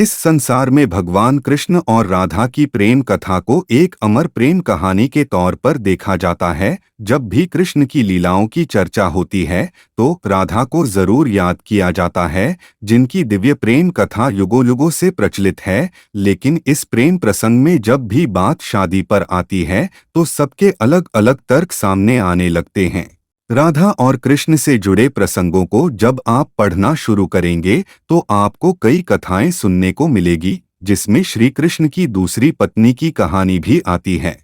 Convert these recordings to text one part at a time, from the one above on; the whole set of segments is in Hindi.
इस संसार में भगवान कृष्ण और राधा की प्रेम कथा को एक अमर प्रेम कहानी के तौर पर देखा जाता है। जब भी कृष्ण की लीलाओं की चर्चा होती है तो राधा को जरूर याद किया जाता है, जिनकी दिव्य प्रेम कथा युगों युगों से प्रचलित है। लेकिन इस प्रेम प्रसंग में जब भी बात शादी पर आती है तो सबके अलग अलग तर्क सामने आने लगते हैं। राधा और कृष्ण से जुड़े प्रसंगों को जब आप पढ़ना शुरू करेंगे तो आपको कई कथाएं सुनने को मिलेगी, जिसमें श्री कृष्ण की दूसरी पत्नी की कहानी भी आती है।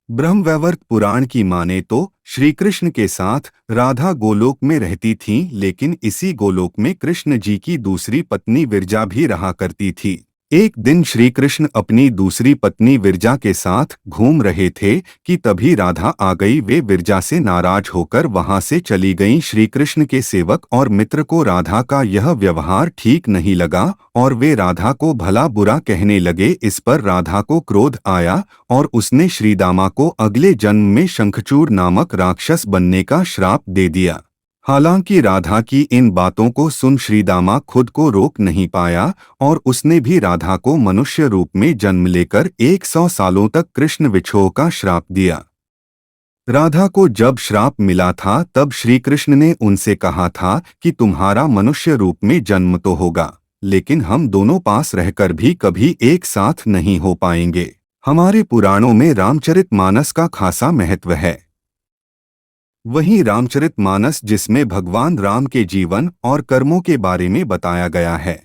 ब्रह्मवैवर्त पुराण की माने तो श्री कृष्ण के साथ राधा गोलोक में रहती थीं, लेकिन इसी गोलोक में कृष्ण जी की दूसरी पत्नी विरजा भी रहा करती थी। एक दिन श्री कृष्ण अपनी दूसरी पत्नी विरजा के साथ घूम रहे थे कि तभी राधा आ गई। वे विरजा से नाराज होकर वहां से चली गईं। श्री कृष्ण के सेवक और मित्र को राधा का यह व्यवहार ठीक नहीं लगा और वे राधा को भला बुरा कहने लगे। इस पर राधा को क्रोध आया और उसने श्रीदामा को अगले जन्म में शंखचूड़ नामक राक्षस बनने का श्राप दे दिया। हालांकि राधा की इन बातों को सुन श्रीदामा खुद को रोक नहीं पाया और उसने भी राधा को मनुष्य रूप में जन्म लेकर 100 सालों तक कृष्ण विछोह का श्राप दिया। राधा को जब श्राप मिला था तब श्री कृष्ण ने उनसे कहा था कि तुम्हारा मनुष्य रूप में जन्म तो होगा, लेकिन हम दोनों पास रहकर भी कभी एक साथ नहीं हो पाएंगे। हमारे पुराणों में रामचरितमानस का खासा महत्व है। वहीं रामचरितमानस जिसमें भगवान राम के जीवन और कर्मों के बारे में बताया गया है।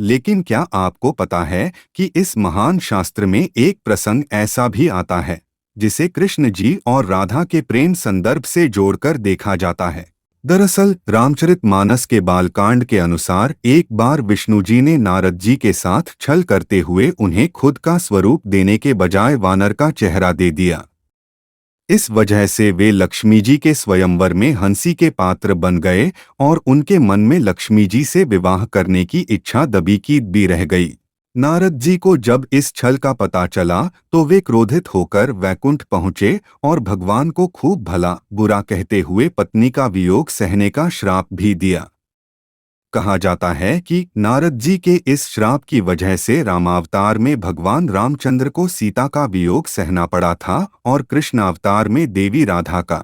लेकिन क्या आपको पता है कि इस महान शास्त्र में एक प्रसंग ऐसा भी आता है जिसे कृष्ण जी और राधा के प्रेम संदर्भ से जोड़कर देखा जाता है। दरअसल रामचरितमानस के बालकांड के अनुसार एक बार विष्णु जी ने नारद जी के साथ छल करते हुए उन्हें खुद का स्वरूप देने के बजाय वानर का चेहरा दे दिया। इस वजह से वे लक्ष्मी जी के स्वयंवर में हंसी के पात्र बन गए और उनके मन में लक्ष्मी जी से विवाह करने की इच्छा दबी की भी रह गई। नारद जी को जब इस छल का पता चला तो वे क्रोधित होकर वैकुंठ पहुँचे और भगवान को खूब भला बुरा कहते हुए पत्नी का वियोग सहने का श्राप भी दिया। कहा जाता है कि नारद जी के इस श्राप की वजह से रामावतार में भगवान रामचंद्र को सीता का वियोग सहना पड़ा था और कृष्ण अवतार में देवी राधा का।